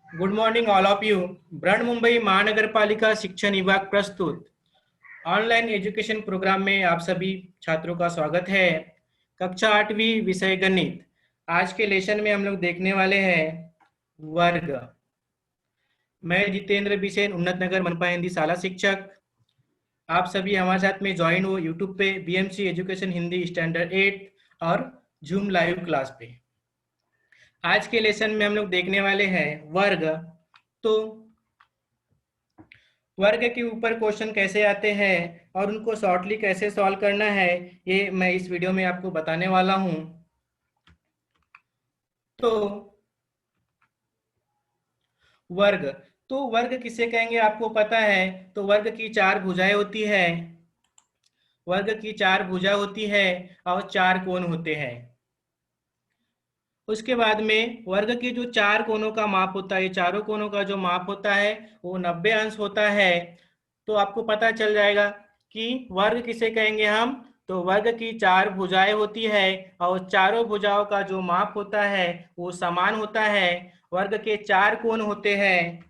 Good morning all of you. ब्रंड Mumbai महानगरपालिका शिक्षण विभाग प्रस्तुत ऑनलाइन एजुकेशन प्रोग्राम में आप सभी छात्रों का स्वागत है। कक्षा 8वीं विषय गणित। आज के लेसन में हम लोग देखने वाले हैं वर्ग। मैं जितेंद्र बिसेन, उन्नत नगर मनपा हिंदी शाला शिक्षक। आप सभी हमारे साथ में ज्वाइन हो यूट्यूब पे बीएमसी एजुकेशन हिंदी स्टैंडर्ड 8 और जूम लाइव क्लास पे। आज के लेसन में हम लोग देखने वाले हैं वर्ग। तो वर्ग के ऊपर क्वेश्चन कैसे आते हैं और उनको शॉर्टली कैसे सॉल्व करना है, ये मैं इस वीडियो में आपको बताने वाला हूं। तो वर्ग, तो वर्ग किसे कहेंगे आपको पता है। तो वर्ग की चार भुजाएं होती है, वर्ग की चार भुजा होती है और चार कोण होते हैं। उसके बाद में वर्ग के जो चार कोणों का माप होता है, चारों कोणों का जो माप होता है वो 90 अंश होता है। तो आपको पता चल जाएगा कि वर्ग किसे कहेंगे हम। तो वर्ग की चार भुजाएं होती है और चारों भुजाओं का जो माप होता है वो समान होता है। वर्ग के चार कोण होते हैं,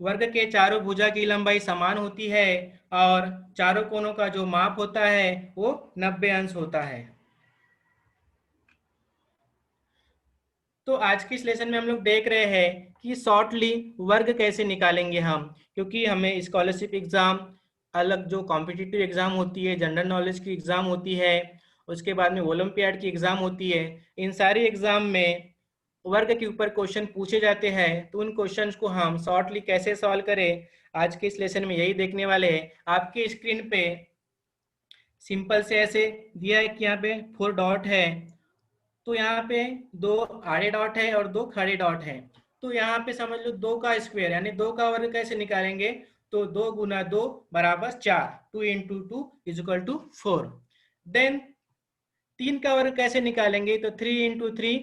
वर्ग के चारों भुजा की लंबाई समान होती है और चारों कोणों का जो माप होता है वो 90 अंश होता है। तो आज के इस लेसन में हम लोग देख रहे हैं कि शॉर्टली वर्ग कैसे निकालेंगे हम, क्योंकि हमें स्कॉलरशिप एग्जाम, अलग जो कॉम्पिटिटिव एग्जाम होती है, जनरल नॉलेज की एग्जाम होती है, उसके बाद में ओलंपियाड की एग्जाम होती है, इन सारी एग्जाम में वर्ग के ऊपर क्वेश्चन पूछे जाते हैं। तो उन क्वेश्चंस को हम शॉर्टली कैसे सॉल्व करें, आज के इस लेसन में यही देखने वाले हैं। आपके स्क्रीन पे सिंपल से ऐसे दिया है कि यहाँ पे 4 डॉट है, तो यहाँ पे 2 आड़े डॉट है और 2 खड़े डॉट है। तो यहाँ पे समझ लो 2 का स्क्वायर यानी 2 का वर्ग कैसे निकालेंगे। तो 2 गुना 2 बराबर 4, 2 into 2 is equal to 4। Then 3 का वर्ग कैसे निकालेंगे। तो 3 इंटू 3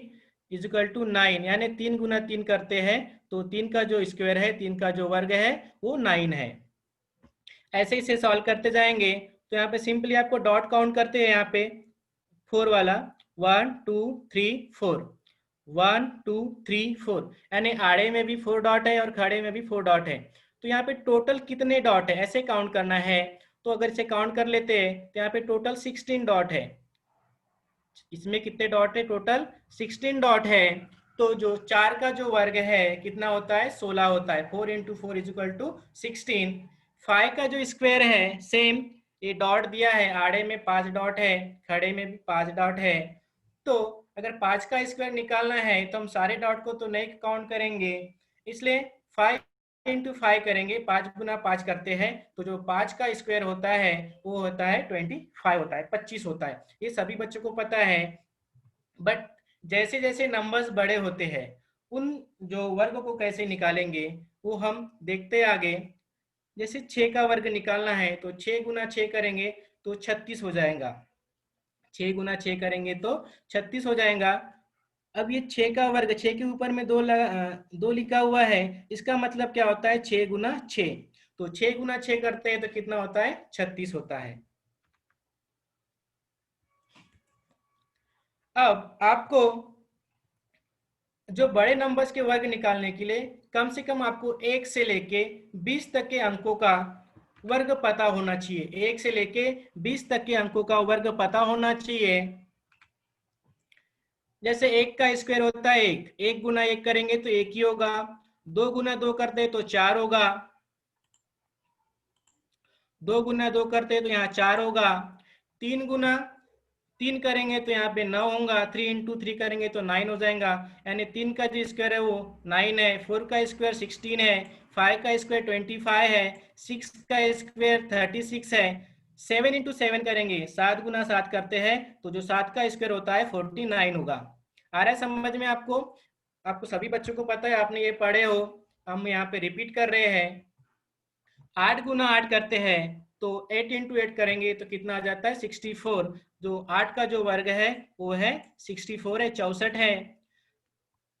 इज इक्वल टू 9, यानी 3 गुना 3 करते हैं तो 3 का जो स्क्वायर है, 3 का जो वर्ग है वो 9 है। ऐसे ही से सॉल्व करते जाएंगे। तो यहाँ पे सिंपली आपको डॉट काउंट करते हैं, यहाँ पे 4 वाला 1 2 3 4, 1 2 3 4, यानी आड़े में भी 4 डॉट है और खड़े में भी 4 डॉट है। तो यहाँ पे टोटल कितने डॉट है ऐसे काउंट करना है। तो अगर इसे काउंट कर लेते हैं तो यहाँ पे टोटल 16 डॉट है। इसमें कितने डॉट है, टोटल 16 डॉट है। तो जो 4 का जो वर्ग है कितना होता है, 16 होता है। 4 इंटू 4 इज इक्वल टू 16। 5 का जो स्क्वायर है सेम, ये डॉट दिया है, आड़े में 5 डॉट है, खड़े में भी 5 डॉट है। तो अगर 5 का स्क्वायर निकालना है तो हम सारे डॉट को तो नहीं काउंट करेंगे, इसलिए 5 इंटू 5 करेंगे, 5 गुना 5 करते हैं। तो जो 5 का स्क्वायर होता है वो होता है 25 होता है, 25 होता है। ये सभी बच्चों को पता है। बट जैसे जैसे नंबर्स बड़े होते हैं उन जो वर्ग को कैसे निकालेंगे वो हम देखते आगे। जैसे 6 का वर्ग निकालना है तो 6 गुना 6 करेंगे तो 36 हो जाएगा। 6 गुना 6 करेंगे तो 36 हो जाएगा। अब ये 6 का वर्ग, 6 के ऊपर में 2 लिखा हुआ है, इसका मतलब क्या होता है, 6 गुना 6। तो 6 गुना 6 करते हैं तो कितना होता है, 36 होता है। अब आपको जो बड़े नंबर्स के वर्ग निकालने के लिए कम से कम आपको 1 से लेके 20 तक के अंकों का वर्ग पता होना चाहिए। 1 से लेके 20 तक के अंकों का वर्ग पता होना चाहिए। जैसे 1 का स्क्वायर होता है 1, 1 गुना 1 करेंगे तो 1 ही होगा। 2 गुना 2 करते हैं तो 4 होगा। 2 गुना 2 करते हैं तो यहाँ 4 होगा। 3 गुना 3 करेंगे तो यहाँ पे 9 होगा। 3 इंटू 3 करेंगे तो 9 हो जाएगा, यानी 3 का जो स्क्वायर है वो 9 है। 4 का स्क्वायर 16 है। 5 का स्क्वायर 25 है। 6 का स्क्वायर 36 है। 7 इंटू 7 करेंगे, 7 गुना 7 करते हैं तो जो 7 का स्क्वायर होता है 49 होगा। आ रहा है समझ में आपको। आपको सभी बच्चों को पता है, आपने ये पढ़े हो, हम यहाँ पे रिपीट कर रहे हैं। 8 गुना 8 करते हैं तो 8 इंटू 8 करेंगे तो कितना आ जाता है, 64। जो 8 का जो वर्ग है वो है 64 है, 64 है।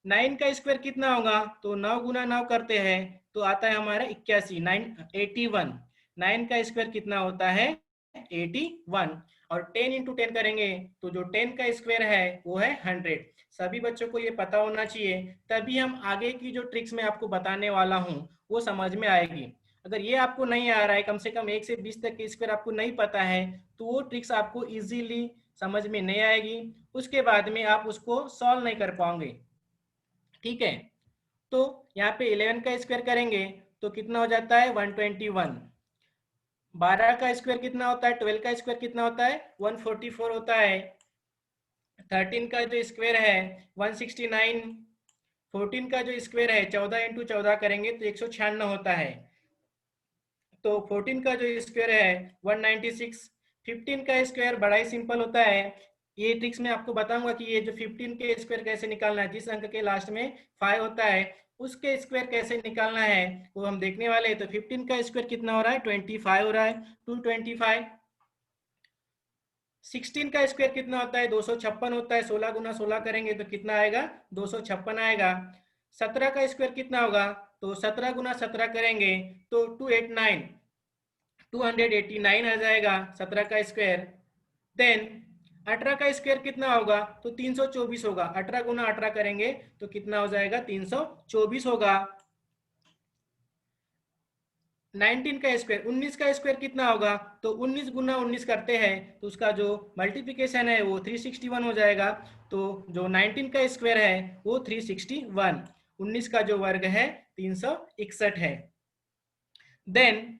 9 का स्क्वायर कितना होगा, तो 9 गुना 9 करते हैं तो आता है हमारा 81, 9 81। 9 का स्क्वायर कितना होता है, 81 और 10 इंटू 10 करेंगे तो जो 10 का स्क्वायर है वो है 100। सभी बच्चों को ये पता होना चाहिए, तभी हम आगे की जो ट्रिक्स मैं आपको बताने वाला हूँ वो समझ में आएगी। अगर ये आपको नहीं आ रहा है, कम से कम 1 से 20 तक के स्क्वायर आपको नहीं पता है, तो वो ट्रिक्स आपको इजीली समझ में नहीं आएगी, उसके बाद में आप उसको सॉल्व नहीं कर पाओगे। ठीक है, तो यहाँ पे 11 का स्क्वायर करेंगे तो कितना हो जाता है 121। 12 का स्क्वायर कितना होता है, 12 का स्क्वायर कितना होता है 144 होता है। 13 का जो स्क्वायर है 169। 14 का जो स्क्वायर है 14 इंटू 14 करेंगे तो 196 होता है। तो 14 का जो स्क्वायर है 196। 15 का स्क्वायर बड़ा ही सिंपल होता है, ये ट्रिक्स मैं आपको बताऊंगा कि ये जो 15 के स्क्वायर कैसे निकालना है, जिस अंक के लास्ट में 5 होता है उसके स्क्वायर कैसे निकालना है वो हम देखने वाले हैं। तो 15 का स्क्वायर कितना हो रहा है 25 हो रहा है, 225। 16 का स्क्वायर कितना होता है 256 होता है, 16 गुना 16 करेंगे तो कितना आएगा 256 आएगा। 17 का स्क्वायर कितना होगा, तो 17 गुना 17 करेंगे तो 289 आ जाएगा 17 का स्क्वायर। देन 18 का स्क्वायर कितना होगा, तो 324 होगा, 18 गुना 18 करेंगे तो कितना हो जाएगा 324 होगा। 19 का स्क्वायर 19 का स्क्वायर कितना होगा, तो 19 गुना 19 करते हैं तो उसका जो मल्टीप्लिकेशन है वो 361 हो जाएगा। तो जो 19 का स्क्वायर है वो 361, 19 का जो वर्ग है 361 है। देन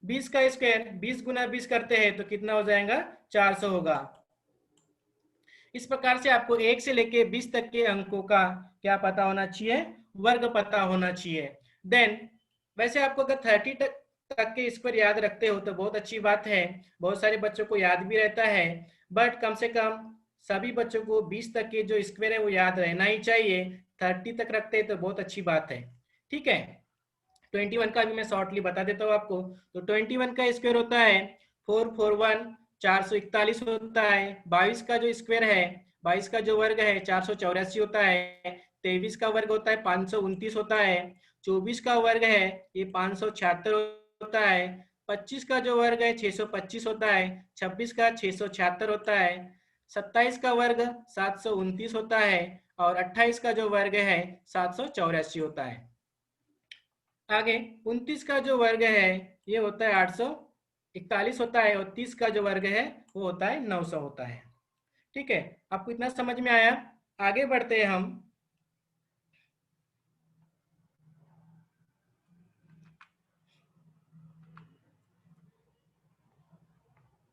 20 का स्क्वायर 20 गुना 20 करते हैं तो कितना हो जाएगा 400 होगा। इस प्रकार से आपको 1 से लेके 20 तक के अंकों का क्या पता होना चाहिए, वर्ग पता होना चाहिए। देन वैसे आपको अगर 30 तक के स्क्वायर याद रखते हो तो बहुत अच्छी बात है, बहुत सारे बच्चों को याद भी रहता है, बट कम से कम सभी बच्चों को 20 तक के जो स्क्वायर है वो याद रहना ही चाहिए। 30 तक रखते हैं तो बहुत अच्छी बात है। ठीक है, 21 का भी मैं शॉर्टली बता देता हूँ आपको। तो 21 का स्क्वायर होता है 441, 441 होता है। 22 का जो स्क्वायर है, 22 का जो वर्ग है 484 होता है। 23 का वर्ग होता है 529 होता है। 24 का वर्ग है ये 576 होता है। 25 का जो वर्ग है 625 होता है। 26 का 676 होता है। 27 का वर्ग 729 होता है और 28 का जो वर्ग है 784 होता है। आगे 29 का जो वर्ग है ये होता है 841 होता है और 30 का जो वर्ग है वो होता है 900 होता है। ठीक है, आपको इतना समझ में आया, आगे बढ़ते हैं हम।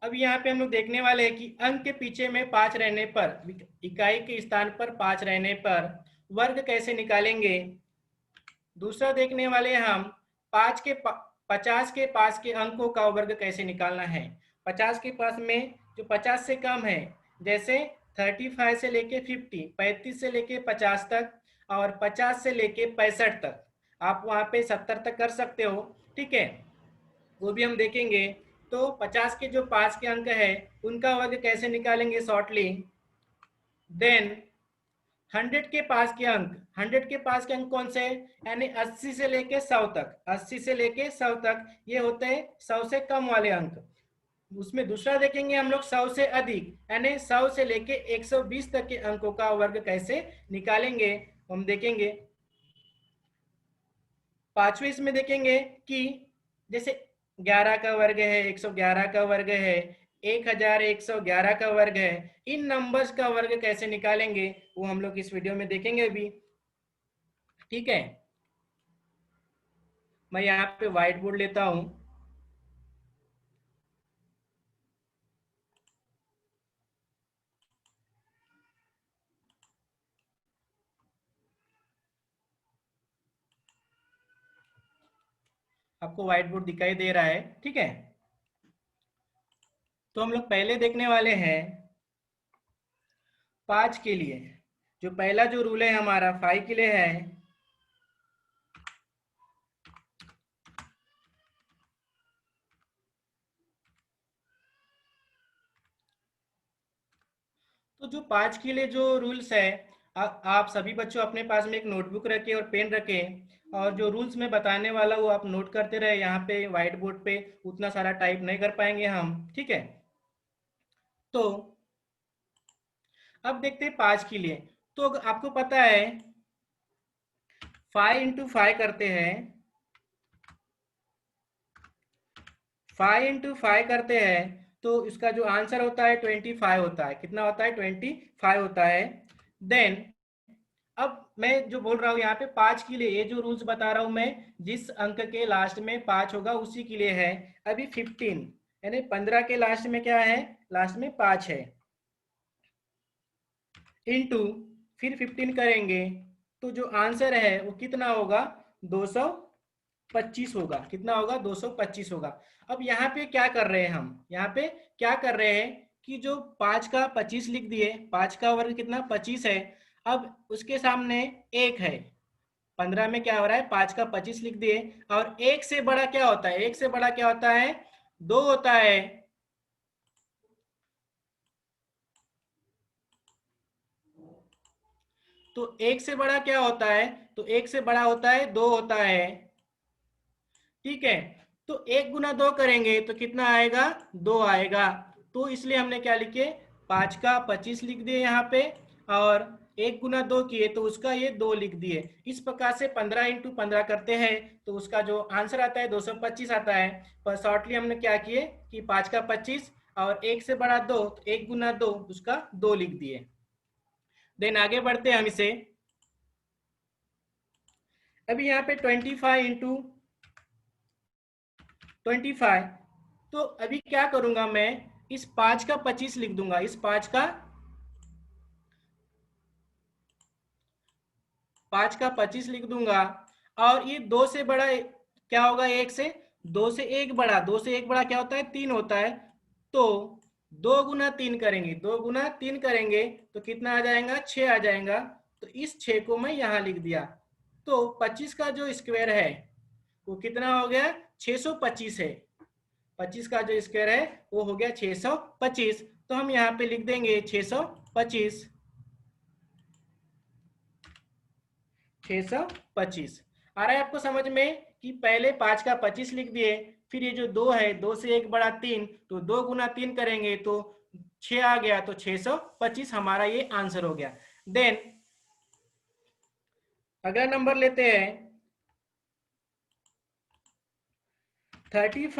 अब यहाँ पे हम लोग देखने वाले हैं कि अंक के पीछे में 5 रहने पर, इकाई के स्थान पर 5 रहने पर वर्ग कैसे निकालेंगे। दूसरा देखने वाले हम 50 के पास के अंकों का वर्ग कैसे निकालना है। 50 के पास में जो 50 से कम है, जैसे 35 से लेके 50, 35 से लेके 50 तक और 50 से लेके 65 तक, आप वहाँ पे 70 तक कर सकते हो। ठीक है, वो भी हम देखेंगे। तो 50 के जो पास के अंक है उनका वर्ग कैसे निकालेंगे शॉर्टली। देन 100 के पास के अंक, 100 के पास के अंक कौन से, यानी 80 से लेके 100 तक, 80 से लेके 100 तक ये होते हैं 100 से कम वाले अंक। उसमें दूसरा देखेंगे हम लोग 100 से अधिक, यानी 100 से लेके 120 तक के अंकों का वर्ग कैसे निकालेंगे हम देखेंगे। पांचवें इसमें देखेंगे कि जैसे 11 का वर्ग है, 111 का वर्ग है, 1111 का वर्ग है, इन नंबर्स का वर्ग कैसे निकालेंगे वो हम लोग इस वीडियो में देखेंगे भी। ठीक है, मैं यहाँ पे व्हाइट बोर्ड लेता हूँ। आपको व्हाइट बोर्ड दिखाई दे रहा है, ठीक है। तो हम लोग पहले देखने वाले हैं 5 के लिए। जो पहला जो रूल है हमारा 5 के लिए है, तो जो 5 के लिए जो रूल्स है आप सभी बच्चों अपने पास में एक नोटबुक रखें और पेन रखें, और जो रूल्स मैं बताने वाला वो आप नोट करते रहे। यहाँ पे व्हाइट बोर्ड पे उतना सारा टाइप नहीं कर पाएंगे हम, ठीक है। तो अब देखते हैं 5 के लिए। तो आपको पता है 5 × 5 करते हैं, 5 × 5 करते हैं तो इसका जो आंसर होता है 25 होता है। कितना होता है? 25 होता है। देन अब मैं जो बोल रहा हूँ यहाँ पे 5 के लिए, ये जो रूल्स बता रहा हूँ मैं, जिस अंक के लास्ट में 5 होगा उसी के लिए है। अभी 15 यानी 15 के लास्ट में क्या है? लास्ट में 5 है। इनटू फिर 15 करेंगे तो जो आंसर है वो कितना होगा? 225 होगा। कितना होगा? 225 होगा। अब यहाँ पे क्या कर रहे हैं हम? यहाँ पे क्या कर रहे हैं कि जो 5 का 25 लिख दिए, 5 का वर्ग कितना? 25 है। अब उसके सामने एक है, 15 में क्या हो रहा है? 5 का 25 लिख दिए। और एक से बड़ा क्या होता है? एक से बड़ा क्या होता है? 2 होता है। तो एक से बड़ा क्या होता है? तो एक से बड़ा होता है 2 होता है, ठीक है। तो 1 × 2 करेंगे तो कितना आएगा? 2 आएगा। तो इसलिए हमने क्या लिखे? 5 का 25 लिख दिए यहाँ पे, और 1 × 2 किए तो उसका ये 2 लिख दिए। इस प्रकार से 15 × 15 करते हैं तो उसका जो आंसर आता है 225 आता है। पर शॉर्टली हमने क्या किए कि 5 का 25 और 1 से बड़ा 2, तो 1 × 2 उसका 2 लिख दिए। देन आगे बढ़ते हैं हम इसे। अभी यहाँ पे 25 × 25, तो अभी क्या करूंगा मैं? इस 5 का 25 लिख दूंगा। इस 5 का 25 लिख दूंगा। और ये 2 से बड़ा क्या होगा? 1 से? 2 से 1 बड़ा, 2 से 1 बड़ा क्या होता है? 3 होता है। तो 2 × 3 करेंगे, 2 × 3 करेंगे तो कितना आ जाएगा? 6 आ जाएगा। तो इस 6 को मैं यहाँ लिख दिया। तो 25 का जो स्क्वायर है वो कितना हो गया? 625 है। 25 का जो स्क्वायर है वो हो गया 625। तो हम यहाँ पे लिख देंगे 625, 625। आ रहा है आपको समझ में कि पहले 5 का 25 लिख दिए, फिर ये जो 2 है, 2 से 1 बड़ा 3, तो 2 × 3 करेंगे तो 6 आ गया। तो 625 हमारा ये आंसर हो गया। देन अगला नंबर लेते हैं 35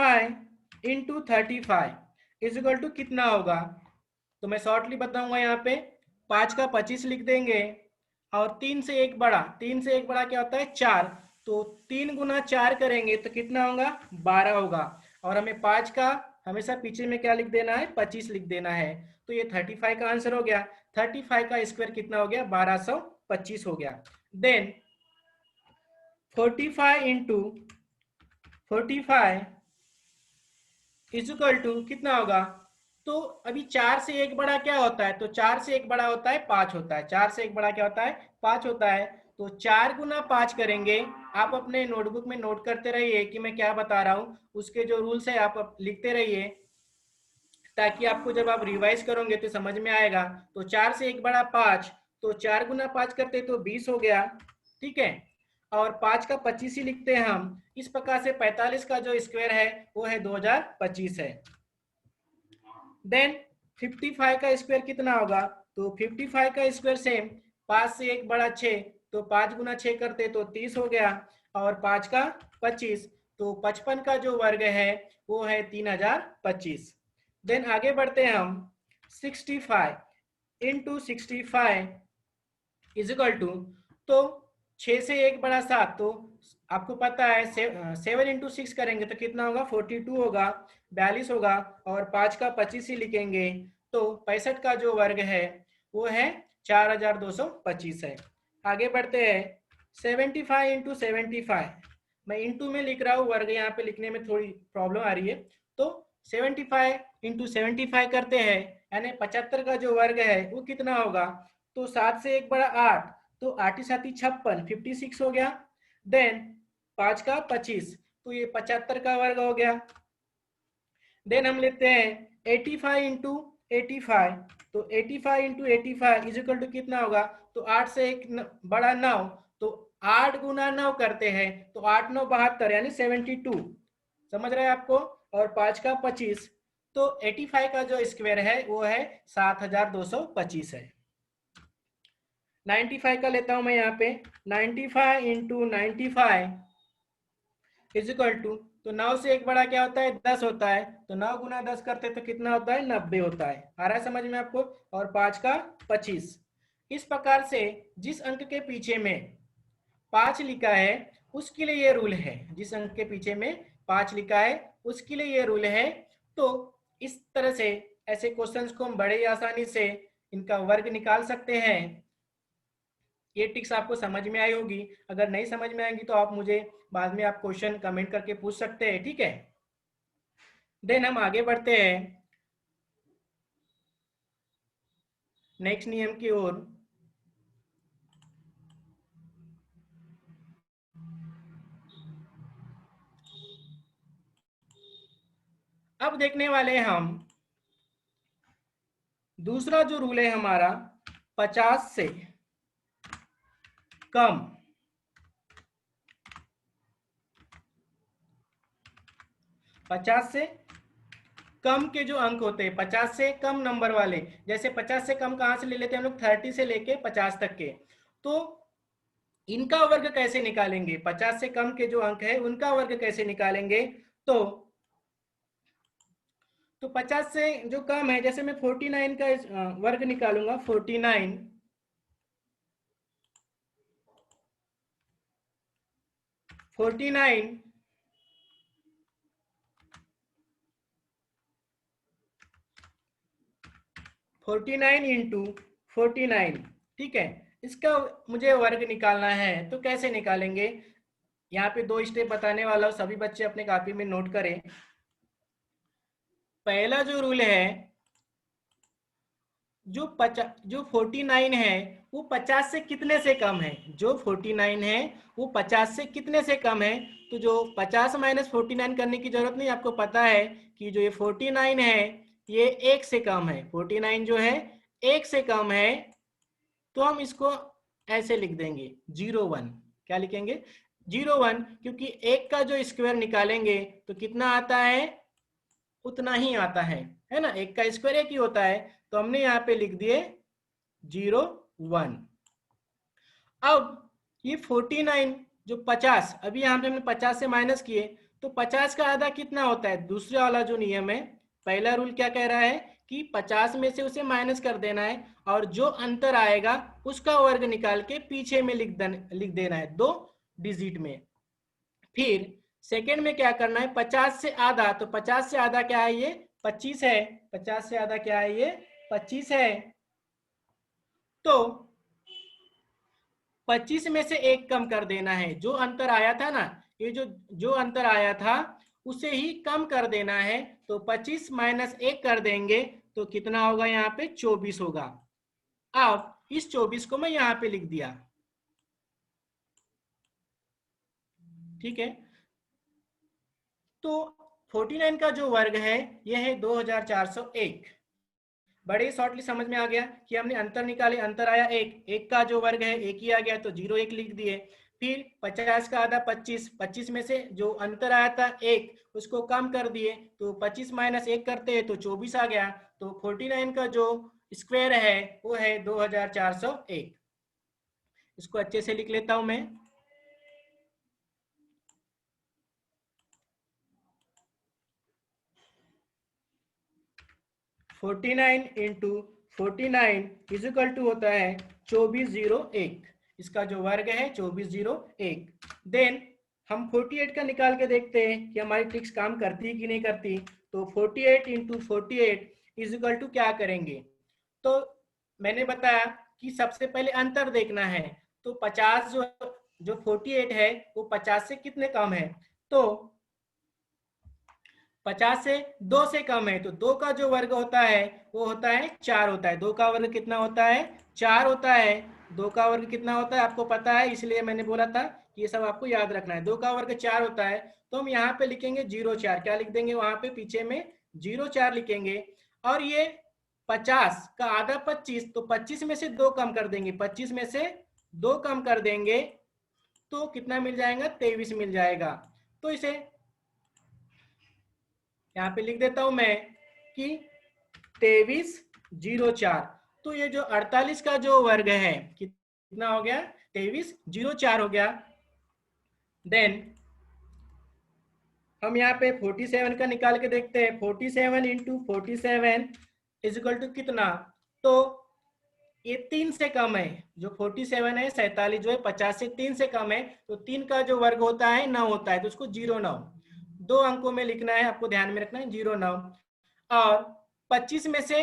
× 35 इज इक्वल टू कितना होगा? तो मैं शॉर्टली बताऊंगा। यहाँ पे 5 का 25 लिख देंगे, और 3 से 1 बड़ा, 3 से 1 बड़ा क्या होता है? 4। तो 3 × 4 करेंगे तो कितना होगा? 12 होगा। और हमें 5 का हमेशा पीछे में क्या लिख देना है? 25 लिख देना है। तो ये 35 का आंसर हो गया। 35 का स्क्वायर कितना हो गया? 1225 हो गया। देन 45 × 45 इज इक्वल टू कितना होगा? तो अभी 4 से 1 बड़ा क्या होता है? तो 4 से 1 बड़ा होता है 5 होता है। 4 से 1 बड़ा क्या होता है? 5 होता है। तो 4 × 5 करेंगे। आप अपने नोटबुक में नोट करते रहिए कि मैं क्या बता रहा हूँ, उसके जो रूल्स है आप लिखते रहिए, ताकि आपको जब आप रिवाइज करोगे तो समझ में आएगा। तो 4 से 1 बड़ा 5, तो 4 × 5 करते तो 20 हो गया, ठीक है। और 5 का 25 ही लिखते हैं हम। इस प्रकार से 45 का जो स्क्वायर है वो है 2025 है। देन 55 का स्क्वायर कितना होगा? तो 55 का स्क्वायर सेम, 5 से 1 बड़ा 6, तो 5 × 6 करते तो 30 हो गया। और 5 का 25, तो 55 का जो वर्ग है वो है 3025। देन आगे बढ़ते हैं हम। 65 × 65 इज इक्वल टू, तो 6 से 1 बड़ा 7, तो आपको पता है 7 × 6 करेंगे तो कितना होगा? 42 होगा, 42 होगा। और 5 का 25 ही लिखेंगे तो 65 का जो वर्ग है वो है 4225 है। आगे बढ़ते हैं 75 × 75, मैं इंटू में लिख रहा हूँ, वर्ग यहाँ पे लिखने में थोड़ी प्रॉब्लम आ रही है। तो 75 × 75 करते हैं, यानी 75 का जो वर्ग है वो कितना होगा? तो 7 से 1 बड़ा 8, तो 8 साथी 56, 56 हो गया। देन 5 का 25, तो ये 75 का वर्ग हो गया। देन हम लेते हैं 85 × 85। तो 85 इंटू 85 इज इक्वल टू कितना होगा? तो 8 से एक बड़ा 9, तो 8 गुना 9 करते हैं तो 8 9 72 यानी 72। समझ रहे हैं आपको? और 5 का 25, तो 85 का जो स्क्वायर है वो है 7225 है। 95 का लेता हूं मैं यहाँ पे, 95 इंटू 95 इज इक्वल टू, तो 9 से एक बड़ा क्या होता है? 10 होता है, तो 9 गुना 10 करते तो कितना होता है? 90 होता है। आ रहा है समझ में आपको? और 5 का 25। इस प्रकार से जिस अंक के पीछे में 5 लिखा है उसके लिए ये रूल है, जिस अंक के पीछे में 5 लिखा है उसके लिए ये रूल है। तो इस तरह से ऐसे क्वेश्चंस को हम बड़े आसानी से इनका वर्ग निकाल सकते हैं। ये टिक्स आपको समझ में आई होगी। अगर नहीं समझ में आएंगी तो आप मुझे बाद में आप क्वेश्चन कमेंट करके पूछ सकते हैं, ठीक है? देन हम आगे बढ़ते हैं नेक्स्ट नियम की ओर। अब देखने वाले हैं हम दूसरा जो रूल है हमारा, 50 से कम, 50 से कम के जो अंक होते हैं, 50 से कम नंबर वाले, जैसे 50 से कम कहां से ले लेते हैं हम लोग? 30 से लेके 50 तक के। तो इनका वर्ग कैसे निकालेंगे? 50 से कम के जो अंक है उनका वर्ग कैसे निकालेंगे? तो 50 से जो कम है, जैसे मैं 49 का वर्ग निकालूंगा, 49, 49 49 इंटू 49, ठीक है? इसका मुझे वर्ग निकालना है, तो कैसे निकालेंगे? यहाँ पे 2 स्टेप बताने वाला हूँ, सभी बच्चे अपने कॉपी में नोट करें। पहला जो रूल है, जो 49 है वो 50 से कितने से कम है? जो 49 है वो 50 से कितने से कम है? तो जो 50 माइनस 49 करने की जरूरत नहीं, आपको पता है कि जो ये 49 है ये 1 से कम है। 49 जो है 1 से कम है, तो हम इसको ऐसे लिख देंगे 01। क्या लिखेंगे? 01, क्योंकि 1 का जो स्क्वायर निकालेंगे तो कितना आता है? उतना ही आता है ना? 1 का स्क्वायर 1 ही होता है, तो हमने यहाँ पे लिख दिए 01। अब ये 49 जो 50, अभी यहाँ पे हमने 50 से माइनस किए, तो 50 का आधा कितना होता है? दूसरा वाला जो नियम है, पहला रूल क्या कह रहा है कि 50 में से उसे माइनस कर देना है और जो अंतर आएगा उसका वर्ग निकाल के पीछे में लिख देना है 2 डिजिट में। फिर सेकेंड में क्या करना है? 50 से आधा, तो 50 से आधा क्या है? ये 25 है। 50 से आधा क्या है? ये 25 है। तो 25 में से 1 कम कर देना है। जो अंतर आया था ना, ये जो अंतर आया था उसे ही कम कर देना है। तो 25 माइनस 1 कर देंगे तो कितना होगा? यहाँ पे 24 होगा। अब इस 24 को मैं यहाँ पे लिख दिया, ठीक है? तो 49 का जो वर्ग है यह है 2401। बड़े शॉर्टली समझ में आ गया कि हमने अंतर निकाले, अंतर आया 1, 1 का जो वर्ग है 1 ही आ गया, तो 01 लिख दिए। फिर 50 का आधा 25, 25 में से जो अंतर आया था 1 उसको कम कर दिए, तो 25 माइनस 1 करते हैं तो 24 आ गया। तो 49 का जो स्क्वायर है वो है 2401। इसको अच्छे से लिख लेता हूं मैं। 49 इंटू 49 इज इक्वल टू होता है 2401। इसका जो वर्ग है 2401। देन हम 48 का निकाल के देखते हैं कि हमारी ट्रिक्स काम करती है कि नहीं करती। तो 48 इंटू 48 इज इक्वल टू क्या करेंगे? तो मैंने बताया कि सबसे पहले अंतर देखना है। तो 50 जो 48 है वो 50 से कितने कम है? तो 50 से 2 से कम है, तो 2 का जो वर्ग होता है वो होता है 4 होता है। 2 का वर्ग कितना होता है? 4 होता है। 2 का वर्ग कितना होता है आपको पता है, इसलिए मैंने बोला था कि ये सब आपको याद रखना है। 2 का वर्ग 4 होता है, तो हम यहाँ पे लिखेंगे 04। क्या लिख देंगे? वहां पे पीछे में 04 लिखेंगे। और ये 50 का आधा 25, तो 25 में से 2 कम कर देंगे, 25 में से 2 कम कर देंगे तो कितना मिल जाएगा, 23 मिल जाएगा। तो इसे यहाँ पे लिख देता हूं मैं कि 2304। तो ये जो 48 का जो वर्ग है कितना हो गया, 2304 हो गया। देन हम यहाँ पे 47 का निकाल के देखते हैं। 47 इंटू 47 इज इक्वल टू कितना, तो ये 3 से कम है, जो 47 है 47 जो है 50 से 3 से कम है, तो 3 का जो वर्ग होता है 9 होता है, तो उसको 09 2 अंकों में लिखना है, आपको ध्यान में रखना है 09। और 25 में से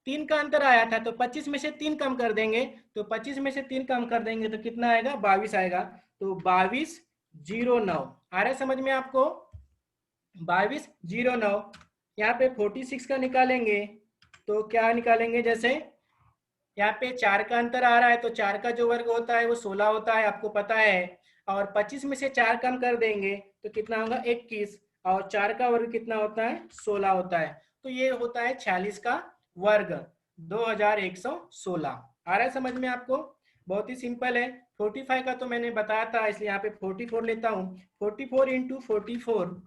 3 का अंतर आया था, तो 25 में से 3 कम कर देंगे, तो 25 में से 3 कम कर देंगे तो कितना आएगा, 22 आएगा। तो 2209 आ रहा है समझ में आपको, 2209। यहाँ पे 46 का निकालेंगे तो क्या निकालेंगे, जैसे यहाँ पे 4 का अंतर आ रहा है, तो 4 का जो वर्ग होता है वो 16 होता है, आपको पता है। और 25 में से 4 कम कर देंगे तो कितना होगा, 21। और 4 का वर्ग कितना होता है, 16 होता है। तो ये होता है 46 का वर्ग, 2116। आ रहा है समझ में आपको, बहुत ही सिंपल है। 45 का तो मैंने बताया था, इसलिए यहाँ पे 44 लेता हूँ। 44 इंटू 44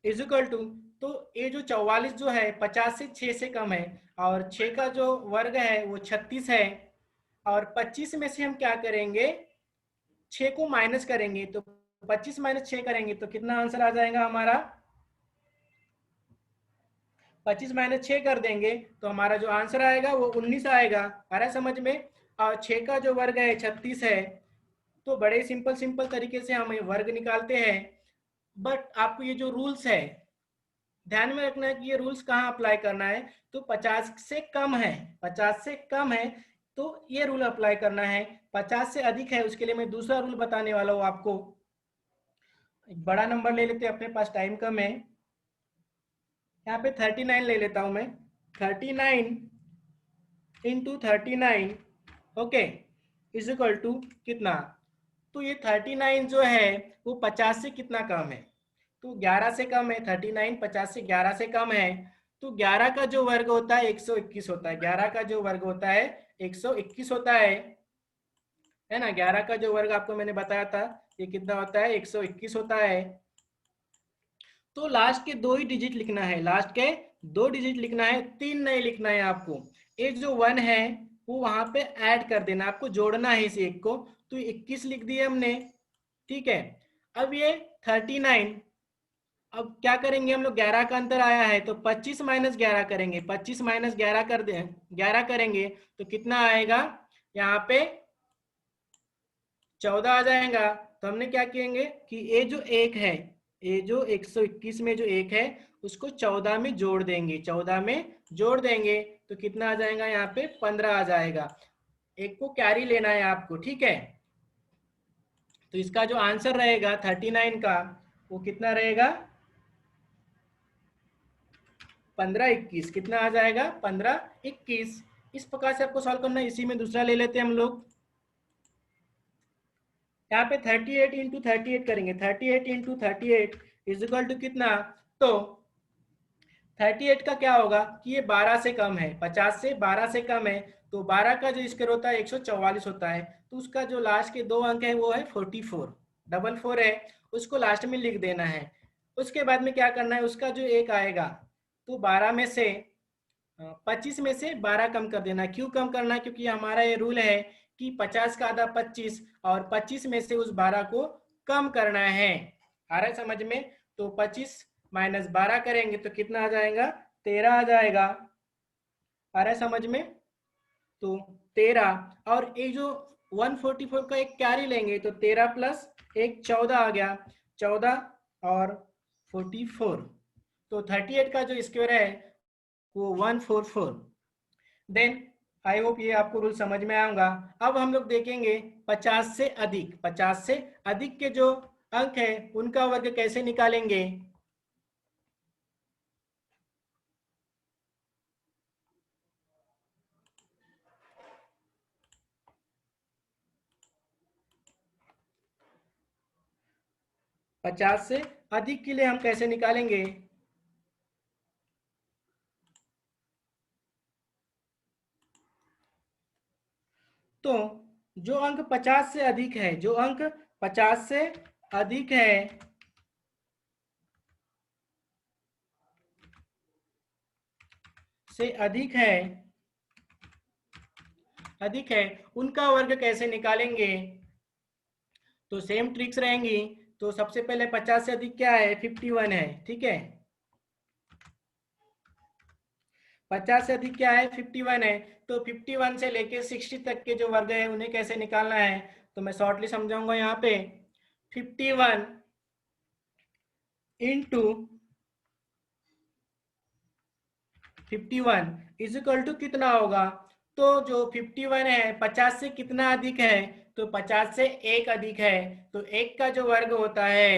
इज इक्वल टू, तो ये जो 44 जो है 50 से 6 से कम है, और 6 का जो वर्ग है वो 36 है। और 25 में से हम क्या करेंगे, 6 को माइनस करेंगे, तो 25 माइनस 6 करेंगे तो कितना आंसर आ जाएगा हमारा, 25 माइनस 6 कर देंगे तो हमारा जो आंसर आएगा वो 19 आएगा। आ रहा है समझ में। और 6 का जो वर्ग है 36 है। तो बड़े सिंपल सिंपल तरीके से हम वर्ग निकालते हैं। बट आपको ये जो रूल्स है ध्यान में रखना है कि ये रूल्स कहाँ अप्लाई करना है, तो 50 से कम है, 50 से कम है तो ये रूल अप्लाई करना है। 50 से अधिक है उसके लिए मैं दूसरा रूल बताने वाला हूँ आपको। एक बड़ा नंबर ले लेते हैं, अपने पास टाइम कम है। यहाँ पे 39 ले लेता हूँ मैं। 39 into 39 okay is equal to कितना, तो ये 39 जो है वो 50 से कितना कम है, तो 11 से कम है। 39 50 से 11 से कम है, तो 11 का जो वर्ग होता है 121 होता है। 11 का जो वर्ग होता है 121 होता है ना। 11 का जो वर्ग आपको मैंने बताया था ये कितना होता है, 121 होता है। तो लास्ट के 2 ही डिजिट लिखना है, लास्ट के 2 डिजिट लिखना है, 3 नहीं लिखना है आपको। एक जो 1 है वो वहां पे ऐड कर देना, आपको जोड़ना है इस एक को। तो 21 लिख दिए हमने, ठीक है। अब ये 39, अब क्या करेंगे हम लोग, 11 का अंतर आया है तो 25 माइनस 11 करेंगे, 25 माइनस 11 कर दे 11 करेंगे तो कितना आएगा, यहाँ पे 14 आ जाएगा। तो हमने क्या किएंगे कि ये जो एक है, ये जो 121 में जो एक है उसको 14 में जोड़ देंगे, 14 में जोड़ देंगे तो कितना आ जाएगा, यहाँ पे 15 आ जाएगा। एक को कैरी लेना है आपको, ठीक है। तो इसका जो आंसर रहेगा 39 का वो कितना रहेगा, 1521। कितना आ जाएगा, 1521। इस प्रकार से आपको सॉल्व करना है। इसी में दूसरा ले लेते हैं हम लोग। यहाँ पे 38 इंटू 38 करेंगे, 38 इंटू 38 इज इक्वल टू कितना, तो 38 का क्या होगा कि ये 12 से कम है, 50 से 12 से कम है, तो 12 का जो स्क्वायर होता है 144 होता है। तो उसका जो लास्ट के 2 अंक है वो है 44, डबल 4 है, उसको लास्ट में लिख देना है। उसके बाद में क्या करना है, उसका जो एक आएगा तो 12 में से 25 में से 12 कम कर देना। क्यों कम करना है, क्योंकि हमारा ये रूल है कि 50 का आधा 25, और 25 में से उस 12 को कम करना है। आ रहा है समझ में। तो 25 माइनस 12 करेंगे तो कितना आ जाएगा, 13 आ जाएगा। आ रहा है समझ में। तो 13, और ये जो 144 का एक कैरी लेंगे तो 13 प्लस एक 14 आ गया, 14 और 44। तो 38 का जो स्क्वायर है वो 144। देन आई होप ये आपको रूल समझ में आऊंगा। अब हम लोग देखेंगे 50 से अधिक, 50 से अधिक के जो अंक है उनका वर्ग कैसे निकालेंगे। 50 से अधिक के लिए हम कैसे निकालेंगे, तो जो अंक 50 से अधिक है, जो अंक 50 से अधिक है, अधिक है, उनका वर्ग कैसे निकालेंगे? तो सेम ट्रिक्स रहेंगी। तो सबसे पहले 50 से अधिक क्या है? 51 है, ठीक है। 50 से अधिक क्या है? 51 है। तो 51 से लेके 60 तक के जो वर्ग है उन्हें कैसे निकालना है? तो मैं शॉर्टली समझाऊंगा यहाँ पे। 51 इंटू 51 इज इक्वल टू कितना होगा? तो जो 51 है 50 से कितना अधिक है? तो 50 से एक अधिक है। तो एक का जो वर्ग होता है,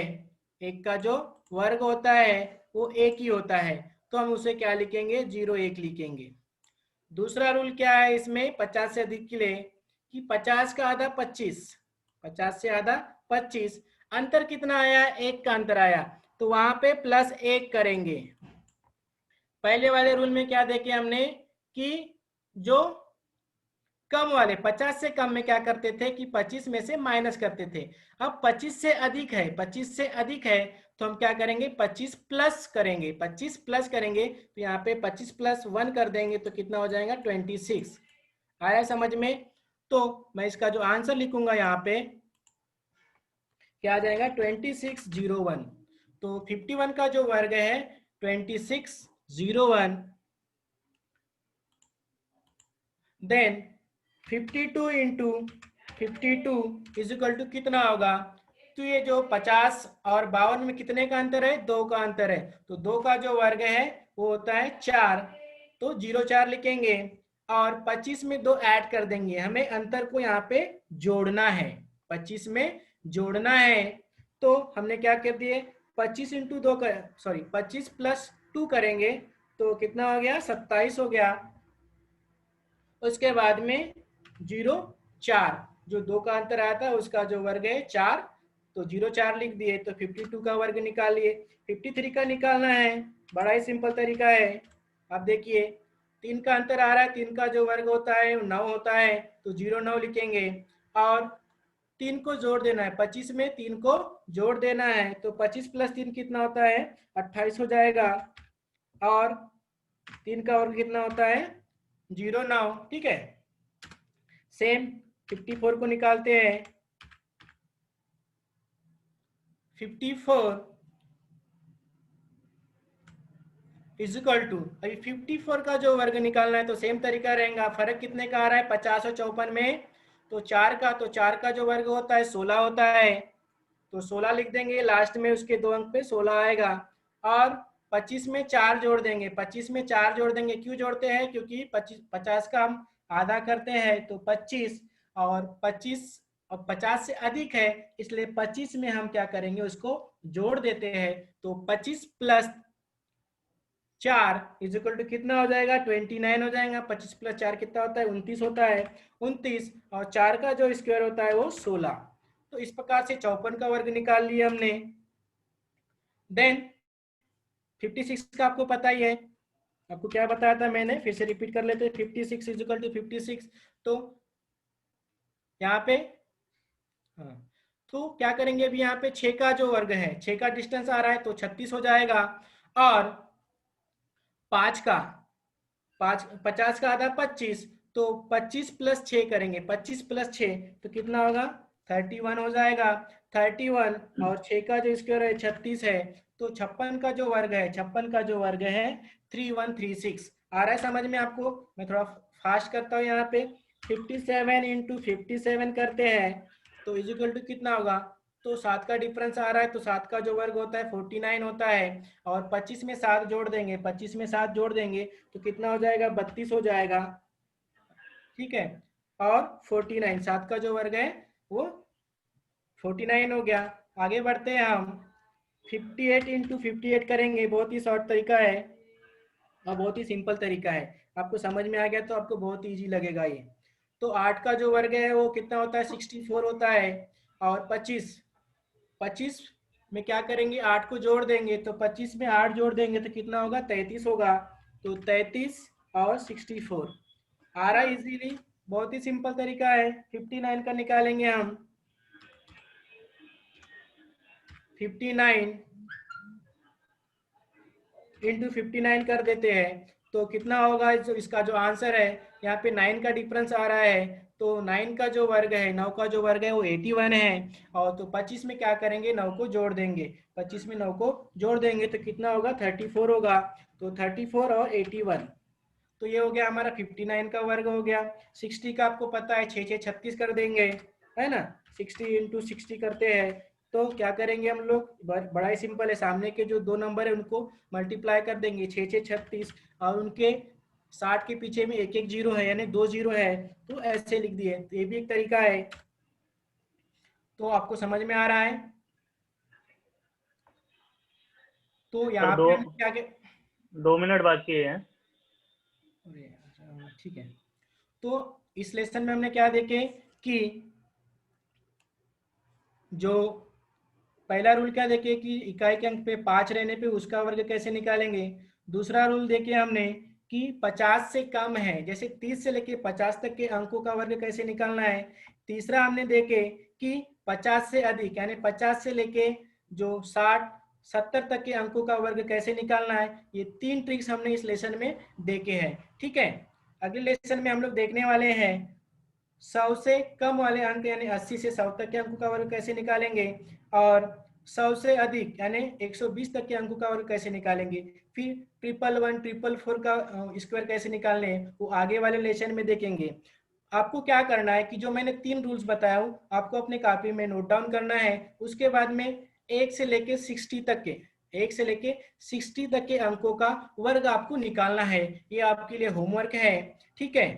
एक का जो वर्ग होता है वो एक ही होता है। तो हम उसे क्या लिखेंगे? 01 लिखेंगे। दूसरा रूल क्या है इसमें 50 से अधिक के लिए? कि 50 का आधा 25, 50 से आधा 25, अंतर कितना आया? एक का अंतर आया। तो वहां पे प्लस एक करेंगे। पहले वाले रूल में क्या देखे हमने कि जो कम वाले 50 से कम में क्या करते थे कि 25 में से माइनस करते थे। अब 25 से अधिक है, 25 से अधिक है तो हम क्या करेंगे? 25 प्लस करेंगे, 25 प्लस करेंगे तो यहाँ पे 25 प्लस 1 कर देंगे तो कितना हो जाएगा? 26। आया समझ में? तो मैं इसका जो आंसर लिखूंगा यहाँ पे क्या आ जाएगा? 2601। तो 51 का जो वर्ग है 2601, then 52 into 52 is equal to कितना होगा? तो ये जो 50 और 52 में कितने का अंतर है? 2 का अंतर है। तो 2 का जो वर्ग है वो होता है 4। तो 04 लिखेंगे और 25 में 2 ऐड कर देंगे। हमें अंतर को यहाँ पे जोड़ना है, 25 में जोड़ना है। तो हमने क्या कर दिए? 25 इंटू 2 कर, सॉरी 25 प्लस 2 करेंगे तो कितना हो गया? 27 हो गया। उसके बाद में 04, जो 2 का अंतर आया था उसका जो वर्ग है 4, तो 04 लिख दिए। तो 52 का वर्ग निकालिए। 53 का निकालना है, बड़ा ही सिंपल तरीका है। अब देखिए 3 का अंतर आ रहा है, 3 का जो वर्ग होता है 9 होता है। तो 09 लिखेंगे और 3 को जोड़ देना है, 25 में 3 को जोड़ देना है। तो 25 प्लस 3 कितना होता है? 28 हो जाएगा। और 3 का वर्ग कितना होता है? 09, ठीक है। सेम 54 को निकालते हैं। 54 इज इक्वल टू, अभी 54 का जो वर्ग निकालना है तो सेम तरीका रहेगा। फर्क कितने का आ रहा है? 50 और 54 में। तो 4 का, तो 4 का जो वर्ग होता है 16 होता है। तो 16 लिख देंगे, लास्ट में उसके 2 अंक पे 16 आएगा। और 25 में 4 जोड़ देंगे, 25 में 4 जोड़ देंगे। क्यों जोड़ते हैं? क्योंकि 50 का हम आधा करते हैं तो 25, और 25 और 50 से अधिक है इसलिए 25 में हम क्या करेंगे? उसको जोड़ देते हैं। तो 25 प्लस 4 इज इक्वल टू कितना हो जाएगा? 29 हो जाएगा। 25 प्लस 4 कितना होता है? 29 होता है। 29 और 4 का जो स्क्वायर होता है वो 16। तो इस प्रकार से 54 का वर्ग निकाल लिया हमने। देन 56 का आपको पता ही है, आपको क्या बताया था मैंने, फिर से रिपीट कर लेते हैं। 56 इज इक्वल टू 56। तो यहाँ पे, हाँ, तो क्या करेंगे? अभी यहाँ पे 6 का जो वर्ग है, 6 का डिस्टेंस आ रहा है तो 36 हो जाएगा। और 5 का, 5, 50 का आधा 25, तो 25 प्लस 6 करेंगे। 25 प्लस 6 तो कितना होगा? 31 हो जाएगा। 31 और 6 का जो स्क्वायर है 36 है। तो 56 का जो वर्ग है, 56 का जो वर्ग है 3136। आ रहा है समझ में आपको? मैं थोड़ा फास्ट करता हूँ यहाँ पे। 57 इंटू 57 करते हैं तो इज इक्वल टू कितना होगा? तो 7 का डिफरेंस आ रहा है तो 7 का जो वर्ग होता है 49 होता है। और 25 में 7 जोड़ देंगे, 25 में 7 जोड़ देंगे तो कितना हो जाएगा? 32 हो जाएगा, ठीक है। और 49, 7 का जो वर्ग है वो 49 हो गया। आगे बढ़ते हैं हम। 58 इंटू 58 करेंगे, बहुत ही शॉर्ट तरीका है और बहुत ही सिंपल तरीका है। आपको समझ में आ गया तो आपको बहुत ईजी लगेगा ये। तो 8 का जो वर्ग है वो कितना होता है? 64 होता है। और 25, 25 में क्या करेंगे? 8 को जोड़ देंगे, तो 25 में 8 जोड़ देंगे तो कितना होगा? 33 होगा। तो 33 और 64 आ रहा है इजीली। बहुत ही सिंपल तरीका है, 59 का निकालेंगे हम। 59 इंटू 59 कर देते हैं तो कितना होगा, जो इसका जो आंसर है, यहाँ पे 9 का डिफरेंस आ रहा है, तो 9 का जो वर्ग है, 9 का जो वर्ग है वो 81 है। और तो 25 में क्या करेंगे, 9 को जोड़ देंगे, 25 में 9 को जोड़ देंगे तो कितना होगा, 34 होगा। तो 34 और 81, तो ये हो गया हमारा 59 का वर्ग हो गया। 60 का आपको पता है, 6 6 36 कर देंगे, है ना। 60 इंटू 60 करते हैं तो क्या करेंगे हम लोग, बड़ा ही सिंपल है, सामने के जो दो नंबर है उनको मल्टीप्लाई कर देंगे, 6 6 36, और उनके 60 के पीछे में एक एक जीरो है, यानी 2 जीरो है, तो ऐसे लिख दिए। तो ये भी एक तरीका है। तो आपको समझ में आ रहा है। तो सर यहाँ दो पे हम क्या 2 मिनट बाकी है। अरे अच्छा, ठीक है। तो इस लेसन में हमने क्या देखे कि जो पहला रूल क्या देखे कि इकाई के अंक पे 5 रहने पे उसका वर्ग कैसे निकालेंगे। दूसरा रूल देखे हमने कि 50 से कम है, जैसे 30 से लेके 50 तक के अंकों का वर्ग कैसे निकालना है। तीसरा हमने देखे कि 50 से अधिक, यानी 50 से लेके जो 60 70 तक के अंकों का वर्ग कैसे निकालना है। ये 3 ट्रिक्स हमने इस लेसन में देखे हैं। ठीक है, अगले लेसन में हम लोग देखने वाले हैं 100 से कम वाले अंक, यानी 80 से 100 तक के अंकों का वर्ग कैसे निकालेंगे, और 100 से अधिक यानी 120 तक के अंकों का वर्ग कैसे निकालेंगे। फिर 111 444 का स्क्वायर कैसे निकालने हैं, वो आगे वाले लेसन में देखेंगे। आपको क्या करना है कि जो मैंने 3 रूल्स बताया हूँ, आपको अपने कॉपी में नोट डाउन करना है। उसके बाद में 1 से लेके 60 तक के 1 से लेके 60 तक के अंकों का वर्ग आपको निकालना है। ये आपके लिए होमवर्क है। ठीक है।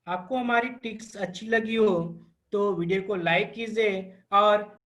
आपको हमारी टिप्स अच्छी लगी हो तो वीडियो को लाइक कीजिए और